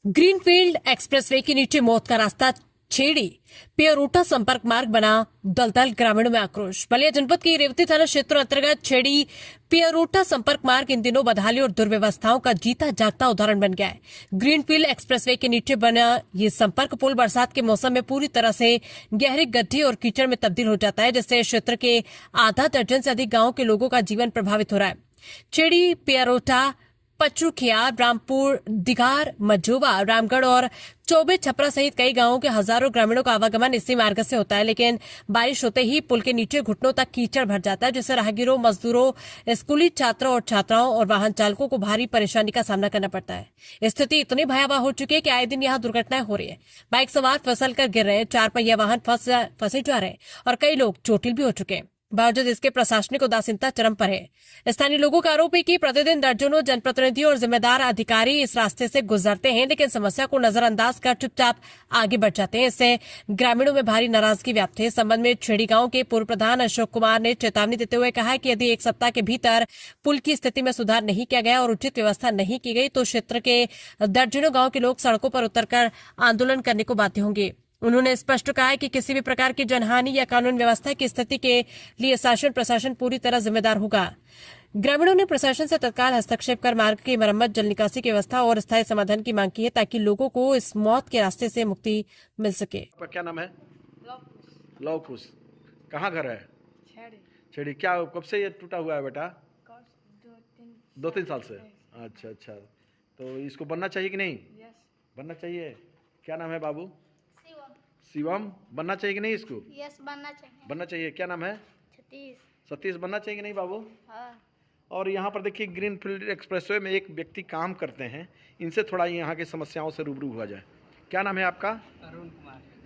Greenfield expressway के नीचे मौत का रास्ता छेड़ी पेयरोटा संपर्क मार्ग बना, दलदल, ग्रामीणों में आक्रोश। बलिया जनपद के रेवती थाना क्षेत्र अंतर्गत छेड़ी पेयरोटा संपर्क मार्ग इन दिनों बदहाली और दुर्व्यवस्थाओं का जीता जागता उदाहरण बन गया है। ग्रीनफील्ड एक्सप्रेसवे के नीचे बना ये संपर्क पुल बरसात के मौसम में पूरी तरह से गहरे गड्ढे और कीचड़ में तब्दील हो जाता है, जिससे क्षेत्र के आधा दर्जन से अधिक गांव के लोगों का जीवन प्रभावित हो रहा है। छेड़ी, पेयरोटा, पचरुखिया, रामपुर, दिगार, मझोवा, रामगढ़ और चौबे छपरा सहित कई गांवों के हजारों ग्रामीणों का आवागमन इसी मार्ग से होता है, लेकिन बारिश होते ही पुल के नीचे घुटनों तक कीचड़ भर जाता है, जिससे राहगीरों, मजदूरों, स्कूली छात्रों और छात्राओं और वाहन चालकों को भारी परेशानी का सामना करना पड़ता है। स्थिति इतनी भयावह हो चुकी है कि आए दिन यहाँ दुर्घटनाएं हो रही है। बाइक सवार फिसल कर गिर रहे हैं, 4 पहिया वाहन फंसे जा रहे हैं और कई लोग चोटिल भी हो चुके हैं। बावजूद इसके प्रशासनिक उदासीनता चरम पर है। स्थानीय लोगों का आरोप है कि प्रतिदिन दर्जनों जनप्रतिनिधि और जिम्मेदार अधिकारी इस रास्ते से गुजरते हैं, लेकिन समस्या को नजरअंदाज कर चुपचाप आगे बढ़ जाते हैं। इससे ग्रामीणों में भारी नाराजगी व्याप्त है। इस संबंध में छेड़ी गांव के पूर्व प्रधान अशोक कुमार ने चेतावनी देते हुए कहा कि यदि 1 सप्ताह के भीतर पुल की स्थिति में सुधार नहीं किया गया और उचित व्यवस्था नहीं की गई तो क्षेत्र के दर्जनों गांव के लोग सड़कों पर उतरकर आंदोलन करने को बाध्य होंगे। उन्होंने स्पष्ट कहा है कि किसी भी प्रकार की जनहानि या कानून व्यवस्था की स्थिति के लिए शासन प्रशासन पूरी तरह जिम्मेदार होगा। ग्रामीणों ने प्रशासन से तत्काल हस्तक्षेप कर मार्ग की मरम्मत, जल निकासी की व्यवस्था और स्थायी समाधान की मांग की है, ताकि लोगों को इस मौत के रास्ते से मुक्ति मिल सके। आपका क्या नाम है? लव कुश। कहाँ घर है? छेड़ी। क्या कब से ये टूटा हुआ है बेटा? 2-3 साल से। अच्छा। तो इसको बनना चाहिए कि नहीं? बनना चाहिए। क्या नाम है बाबू? शिवम। बनना चाहिए कि नहीं इसको? यस, बनना चाहिए। क्या नाम है? सतीश। बनना चाहिए कि नहीं बाबू? हाँ। और यहाँ पर देखिए ग्रीनफील्ड एक्सप्रेसवे में एक व्यक्ति काम करते हैं, इनसे थोड़ा यहाँ की समस्याओं से रूबरू हुआ जाए। क्या नाम है आपका?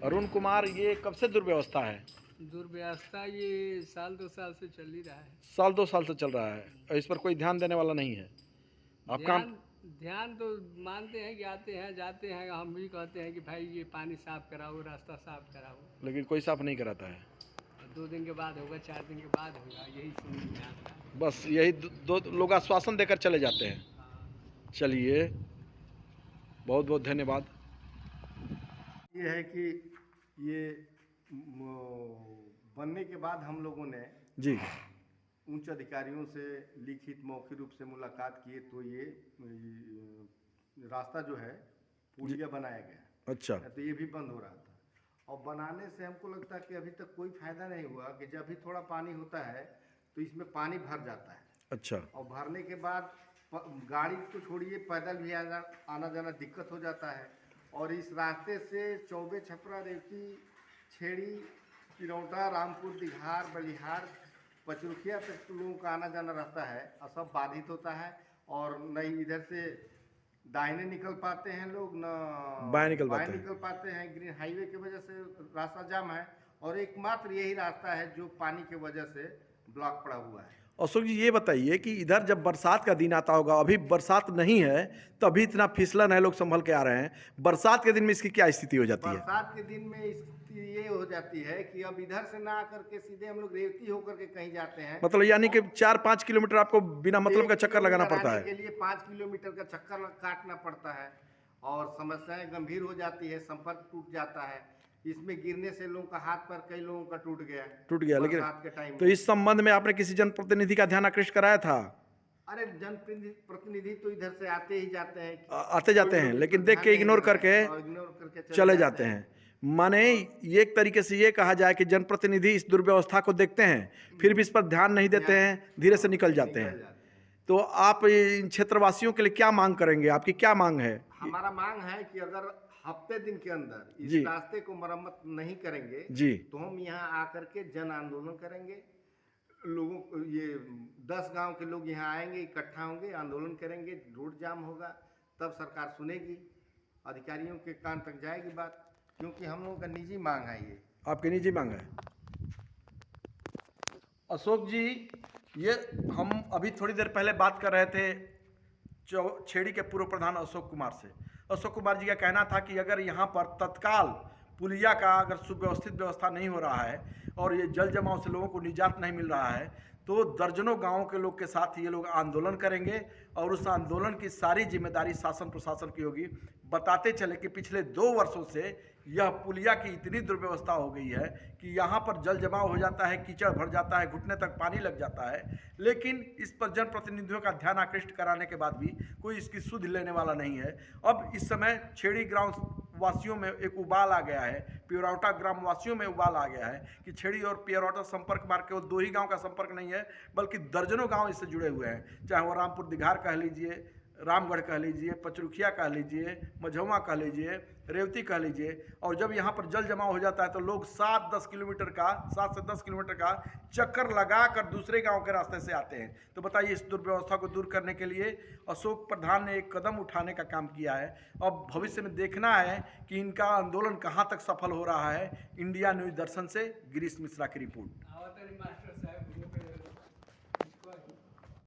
अरुण कुमार। ये कब से दुर्व्यवस्था है? दुर्व्यवस्था ये 1-2 साल से चल ही रहा है। 1-2 साल से चल रहा है और इस पर कोई ध्यान देने वाला नहीं है। आप काम ध्यान तो मानते हैं कि आते हैं जाते हैं, हम भी कहते हैं कि भाई ये पानी साफ कराओ, रास्ता साफ कराओ, लेकिन कोई साफ नहीं कराता है। 2 दिन के बाद होगा, 4 दिन के बाद होगा, यही समझ में आता है। बस यही दो लोग आश्वासन देकर चले जाते हैं। चलिए, बहुत बहुत धन्यवाद। ये है कि ये बनने के बाद हम लोगों ने जी उच्च अधिकारियों से लिखित मौखिक रूप से मुलाकात किए, तो ये रास्ता जो है पुलिया बनाया गया। अच्छा। तो ये भी बंद हो रहा था और बनाने से हमको लगता है कि अभी तक कोई फायदा नहीं हुआ, कि जब भी थोड़ा पानी होता है तो इसमें पानी भर जाता है। अच्छा। और भरने के बाद गाड़ी तो छोड़िए, पैदल भी आना जाना दिक्कत हो जाता है। और इस रास्ते से चौबे, छपरा, रेवती, छेड़ी, पिरौटा, रामपुर, दिघार, बलिहार, पचरुखिया तक लोगों का आना जाना रहता है और सब बाधित होता है। और न इधर से दाहिने निकल पाते हैं लोग, न बाएं निकल पाते हैं। ग्रीन हाईवे की वजह से रास्ता जाम है और एकमात्र यही रास्ता है जो पानी की वजह से ब्लॉक पड़ा हुआ है। अशोक जी, ये बताइए कि इधर जब बरसात का दिन आता होगा, अभी बरसात नहीं है तो अभी इतना फिसलन है, लोग संभल के आ रहे हैं, बरसात के दिन में इसकी क्या स्थिति हो जाती है? बरसात के दिन में स्थिति ये हो जाती है कि अब इधर से ना आकर के सीधे हम लोग रेवती होकर के कहीं जाते हैं, मतलब यानी कि 4-5 किलोमीटर आपको बिना मतलब का चक्कर लगाना पड़ता है। के लिए 5 किलोमीटर का चक्कर काटना पड़ता है और समस्याएं गंभीर हो जाती है। संपर्क टूट जाता है। इसमें गिरने से लोगों का हाथ पर कई लोगों का टूट गया लेकिन के टाइम तो इस संबंध में आपने किसी जनप्रतिनिधि का ध्यान आकृष्ट कराया था? अरे जनप्रतिनिधि तो इधर से आते ही जाते हैं, आते जाते हैं, लेकिन देख के इग्नोर करके चले जाते हैं। माने ये एक तरीके से ये कहा जाए कि जनप्रतिनिधि इस दुर्व्यवस्था को देखते हैं, फिर भी इस पर ध्यान नहीं देते हैं, धीरे से निकल जाते हैं। तो आप इन क्षेत्रवासियों के लिए क्या मांग करेंगे? आपकी क्या मांग है? हमारा मांग है कि अगर हफ्ते दिन के अंदर इस रास्ते को मरम्मत नहीं करेंगे जी, तो हम यहाँ आकर के जन आंदोलन करेंगे। लोगों को ये 10 गांव के लोग यहाँ आएंगे, इकट्ठा होंगे, आंदोलन करेंगे, रोड जाम होगा, तब सरकार सुनेगी, अधिकारियों के कान तक जाएगी बात, क्योंकि हम लोगों का निजी मांग है। ये आपकी निजी मांग है? अशोक जी, ये हम अभी थोड़ी देर पहले बात कर रहे थे छेड़ी के पूर्व प्रधान अशोक कुमार से। अशोक कुमार जी का कहना था कि अगर यहाँ पर तत्काल पुलिया का अगर सुव्यवस्थित व्यवस्था नहीं हो रहा है और ये जल जमाव से लोगों को निजात नहीं मिल रहा है तो दर्जनों गांवों के लोग के साथ ये लोग आंदोलन करेंगे और उस आंदोलन की सारी जिम्मेदारी शासन प्रशासन की होगी। बताते चले कि पिछले 2 वर्षों से यह पुलिया की इतनी दुर्व्यवस्था हो गई है कि यहाँ पर जल जमाव हो जाता है, कीचड़ भर जाता है, घुटने तक पानी लग जाता है। लेकिन इस पर जनप्रतिनिधियों का ध्यान आकृष्ट कराने के बाद भी कोई इसकी सुध लेने वाला नहीं है। अब इस समय छेड़ी ग्राम वासियों में एक उबाल आ गया है, पियरौटा ग्राम वासियों में उबाल आ गया है कि छेड़ी और पियरौटा संपर्क मार्ग केवल 2 ही गाँव का संपर्क नहीं है, बल्कि दर्जनों गाँव इससे जुड़े हुए हैं। चाहे वो रामपुर दिघार कह लीजिए, रामगढ़ कह लीजिए, पचरुखिया कह लीजिए, मझौवा कह लीजिए, रेवती कह लीजिए। और जब यहाँ पर जल जमाव हो जाता है तो लोग 7 से 10 किलोमीटर का चक्कर लगा कर दूसरे गांव के रास्ते से आते हैं। तो बताइए, इस दुर्व्यवस्था को दूर करने के लिए अशोक प्रधान ने एक कदम उठाने का काम किया है। अब भविष्य में देखना है कि इनका आंदोलन कहाँ तक सफल हो रहा है। इंडिया न्यूज़ दर्शन से गिरीश मिश्रा की रिपोर्ट। मास्टर साहब